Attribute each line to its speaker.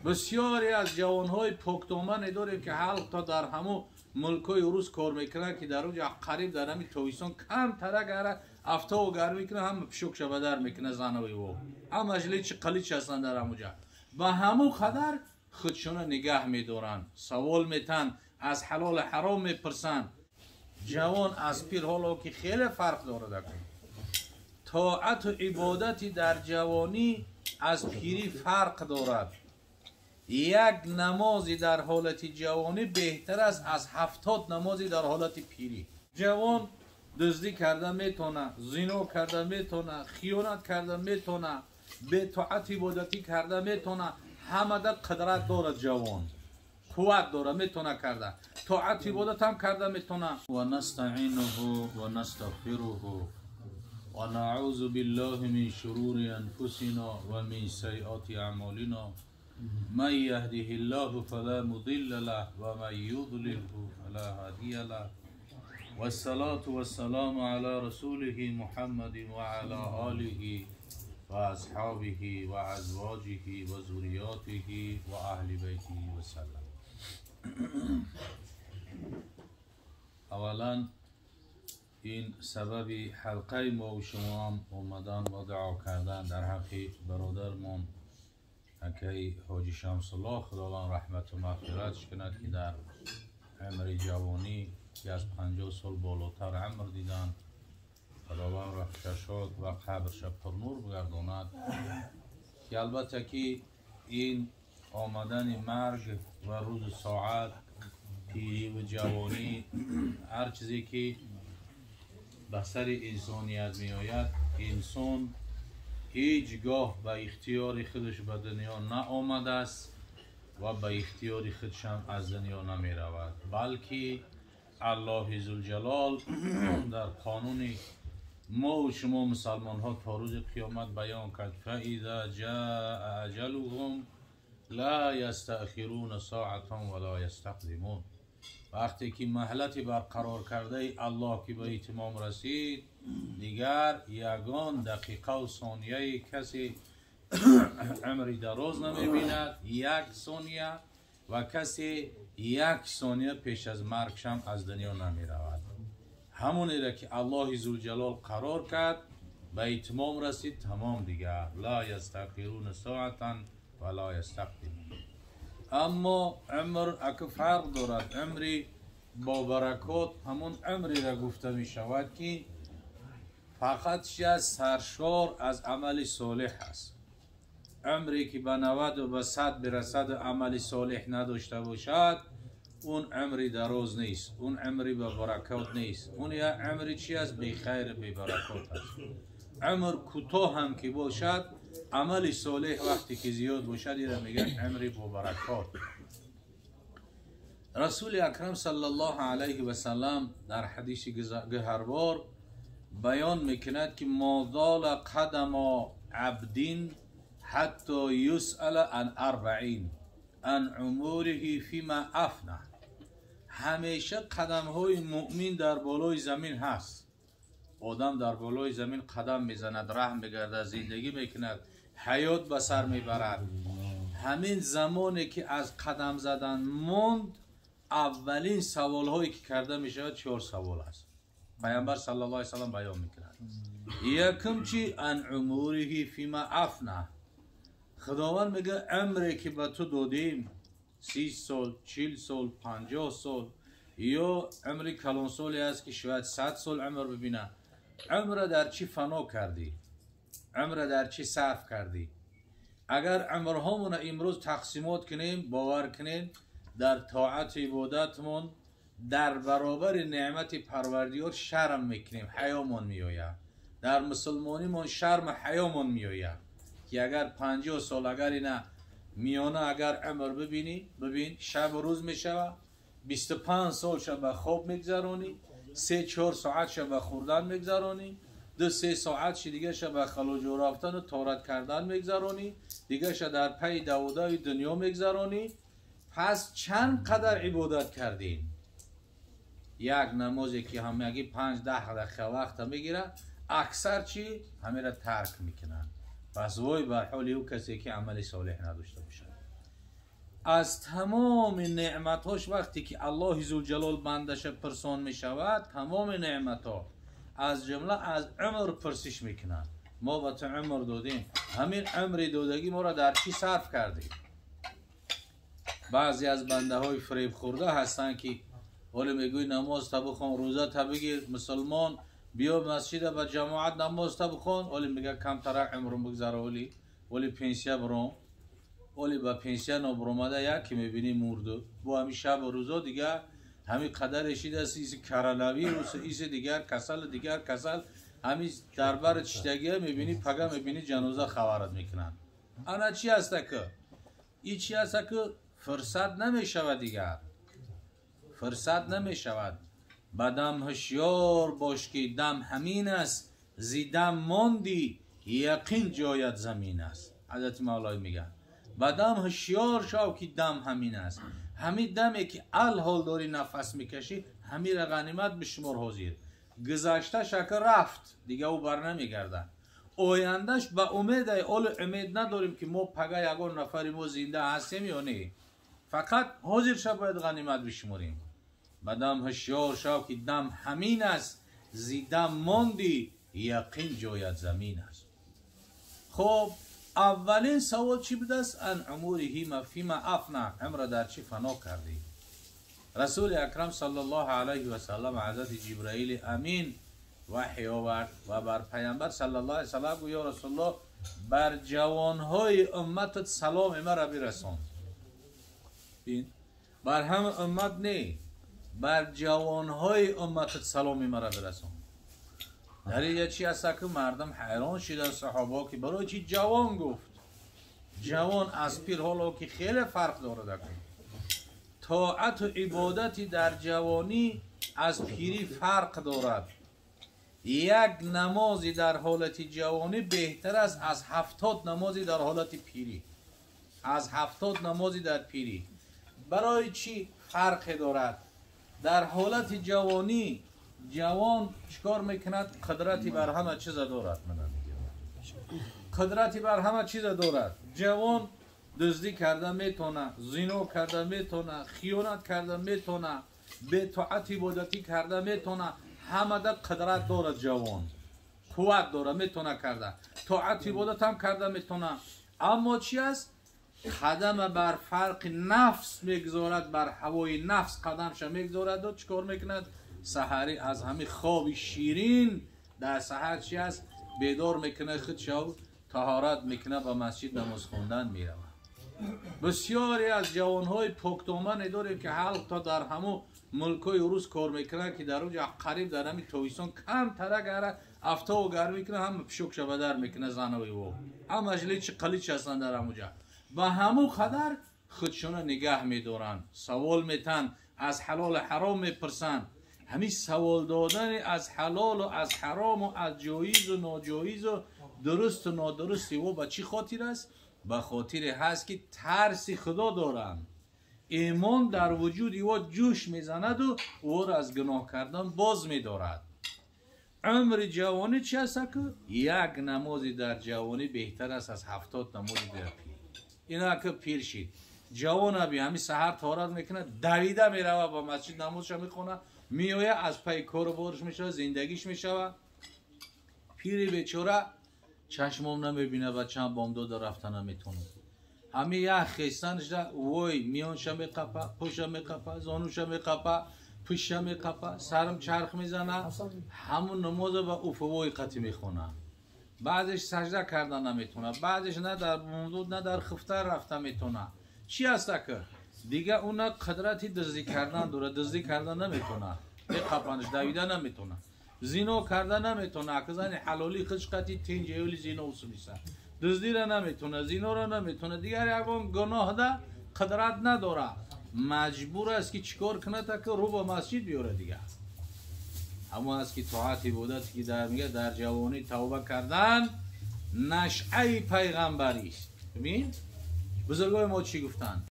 Speaker 1: بسیاری از جوانهای پاکدامن داریم که حلق تا در همو ملکای روز کار میکنن که در اونجا قریب در همین تویستان کم ترک هره افتا و گرم میکنه، هم پشوک شبه در میکنه زنوی و هم مجلیچ قلیچ هستن در همونجا و همو قدر خودشون نگه میدارن، سوال میتن، از حلال حرام میپرسن. جوان از پیر حالا که خیلی فرق داره دکن. طاعت و عبادتی در جوانی از پیری فرق دارد. یک نمازی در حالت جوانی بهتر است از 70 نمازی در حالت پیری. جوان دزدی کرده میتونه، زنا کرده میتونه، خیانت کرده میتونه، به طاعت عبادتی کرده میتونه، همه در قدرت داره. جوان قوت داره، میتونه کرده، طاعت عبادت هم کرده میتونه. و نستعینه و نستغفره و نعوذ بالله من شرور انفسنا و من سیئات اعمالنا. من يهده الله فلا مضل له ومن يضلله فلا هادي له والصلاة والسلام على رسوله محمد وعلى آله وأصحابه وأزواجه وذرياته وأهل بيته وسلم. اولا این سبب حلقه ما و شما هم اومدن و دعا کردن در حق برادرمون اکی حاجی شمس الله خداوند رحمت و مغفرتش کند که در عمر جوانی که از 50 سال بالاتر عمر دیدن. خداوند رحمتش شد و قبرش پر نور بگرداند. که البته که این آمدن مرگ و روز ساعت، پیری و جوانی، هر چیزی که به سر انسانیت می آید، انسان هیچگاه به اختیار خودش به دنیا نه آمده است و به اختیار خودش هم از دنیا نمی رود، بلکه الله ذوالجلال در قانون ما و شما مسلمان ها تا روز قیامت بیان کرد: فاذا جاء اجلهم لا یستأخرون ساعة ولا یستقدمون. وقتی که مهلتی برقرار کرده الله که به اتمام رسید، دیگر یگان دقیقه و ثانیه کسی عمری دراز نمی بیند، یک ثانیه، و کسی یک ثانیه پیش از مرگش هم از دنیا نمی رود. همونی را که الله ذوالجلال قرار کرد به اتمام رسید، تمام دیگر. لا یستأخرون ساعة ولا یستقدمون. اما عمر اک فرق دارد. عمری با برکات همون عمری را گفته می شود که فقط سرشار از عمل صالح است. عمری که به 90 و به 100 برسد عمل صالح نداشته باشد، اون عمری دراز نیست، اون عمری به برکات نیست، اون یا عمری چی است؟ بی خیر بی برکات است. عمر کوتاه هم که باشد، عمل صالح وقتی که زیاد باشد، یه میگن عمری با برکات. رسول اکرم صلی الله علیه و سلم در حدیث گهربار بیان میکند که ما زال قدم عبد حتی یسأل عن 40 عن عمره فیما افنه. همیشه قدم های مؤمن در بالای زمین هست. آدم در بالای زمین قدم میزند، رحم میگرده، زندگی میکند، حیات به سر میبرد. همین زمانی که از قدم زدن موند، اولین سوال هایی که کرده میشود 4 سوال است. پیامبر صلی الله علیه و سلم بیان میکند. یکم چی؟ عن عمره فیما افنه. خداوند میگه عمری که به تو دادیم 30 سال، 40 سال، 50 سال، یا عمری کلان سالی است که شاید 100 سال عمر ببینه، عمر در چی فنا کردی؟ عمر در چی صرف کردی؟ اگر عمرهامون امروز تقسیمات کنیم، باور کنین در طاعت عبادتمون در برابر نعمت پروردگار شرم میکنیم، حیامون میآید. در مسلمانیمون شرم حیامون میآید که اگر 50 سال اگر اینا میانه اگر عمر ببینی، ببین شب و روز میشوه، 25 سال شب خواب میگذرانی، 3-4 ساعت شب خوردن میگذرانی، 2-3 ساعت دیگه شب خلوج رفتن و طهارت کردن میگذرانی، دیگه شب در پی دوده دنیا میگذرانی. پس چند قدر عبادت کردین؟ یک نمازی که همگی 5-10 دقیقه وقت میگیره، اکثر چی؟ همه را ترک میکنن. پس وای بر حال او کسی که عمل صالح نداشته باشد. از تمام نعمتاش وقتی که الله ذوالجلال بندش پرسان میشود، تمام نعمتا از جمله از عمر پرسش میکنن. ما به تو عمر دادیم، همین عمر دادگی ما را در چی صرف کردیم؟ بعضی از بنده های فریب خورده هستن که ولی میگوی نماز تا بخون، روزه تا بگیر، مسلمان بیا مسجد با جماعت نماز تا بخون، ولی میگه کم تر عمرم بگذره، ولی پنسیه برام، ولی با پنسیه نبرمده یکی میبینی مرده با همین شب و روزا دیگه همین قدرشی دست ایسی کرلوی روز ایسی دیگر کسل همین دربار چشتگیه میبینی پگه میبینی جنازه خوارد میکنن. انا چی هست که ای چی هست که فرصت نمیشود دیگر، فرصت نمیشود. بدم هشیار باش که دم همین است، زیدم ماندی یقین جایت زمین است. حضرت مولای میگن بدم هشیار شو که دم همین است، همین دمی که الحال داری نفس میکشی همین را غنیمت بشمار حاضر. گذشته شکر رفت دیگه او بر نمیگردن، آیندهش به امید امید نداریم که ما پگه یگان نفری ما زنده هستیم یا نه، فقط حاضر شو باید غنیمت بشماریم. بدم هشیار شو که دم همین است، زیدم ماندی یقین جایت زمین است. خب اولین سوال چی بوده است؟ ان عمره فیما افنا، عمر در چی فنا کردی؟ رسول اکرم صلی الله علیه و سلم حضرت جبرائیل امین وحی آورد و بر پیامبر صلی الله علیه و سلم گفت یا رسول الله بر جوانهای امتت سلام مرا برسان. بر همه امت نه، بر جوانهای امتت سلام مرا برسان. در یه چی هست که مردم حیران شدن صحابه که برای چی جوان گفت؟ جوان از پیر حالا که خیلی فرق داره. طاعت و عبادتی در جوانی از پیری فرق دارد. یک نمازی در حالت جوانی بهتر است از 70 نمازی در حالت پیری. از 70 نمازی در پیری. برای چی فرق دارد؟ در حالت جوانی جوان چکار میکند؟ قدرتی بر همه چیز دارد. قدرتی بر همه چیز دارد. جوان دزدی کرده میتونه، زنا کرده میتونه، خیانت کرده میتونه، به طاعت عبادتی کرده میتونه، همه در قدرت دارد. جوان قوت داره، میتونه کرده، طاعت عبادت هم کرده میتونه. اما چی است؟ قدم بر فرق نفس میگذارد، بر هوای نفس قدمش میگذارد و چکار میکند؟ سحری از همه خواب شیرین در سحر چی است؟ بیدار میکنه، خودشو طهارت میکنه، به مسجد نماز خوندن میره. بسیاری از جوانهای پاکدامن داریم که حلق تا در همو ملکای روز کار میکنه که در اونجا قریب در همین تویسان کم تره گره افتا و گر میکنه، هم پشک شبدر میکنه زنوی او، هم اجلی قلیچ هستن در همونجا. و همو قدر خودشون نگه میدارن، سوال میتن، از حلال حرام میپرسن. همین سوال دادن از حلال و از حرام و از جایز و ناجایز و درست و نادرست و به چی خاطر است؟ به خاطر هست که ترس خدا دارن، ایمان در وجود او جوش میزند و او را از گناه کردن باز میدارد. عمر جوانی چی است که یک نمازی در جوانی بهتر است از 70 نمازی در پیر. اینا که پیر شید جوان بی همین سحر طهارت میکنه، دویده میره با مسجد نمازش میخونه، میوه از پای کار بارش میشه، زندگیش میشه. پیری بیچاره چشمم نمیبینه و چند بامداد رفتن نمیتونه. همین یک خیستنش ده وای میانش میقپه، پوش میقپه، زانوش میقپه، پوش میقپه، سرم چرخ میزنه، همون نماز با افوای قطعی میخونه. بعدش سجده کردن نمیتونه، بعدش نه در بامداد نه در خفته رفتن میتونه. چی هست که دیگه اونا قدرتی دزدی کردن داره، دزدی کردن نمیتونه، بقپنش دویده نمیتونه، زنا کردن نمیتونه، که زن حلالی خشقتی تینج ایولی زنا وسمیسه، دزدی را نمیتونه، زنا را نمیتونه، دیگر یکون گناه ده قدرت نداره، مجبور است که چیکار کنه تا که رو به مسجد بیاره دیگه. اما از که طاعت عبادت که در میگه در جوانی توبه کردن نشعه پیغمبری است. ببین بزرگای ما چی گفتن؟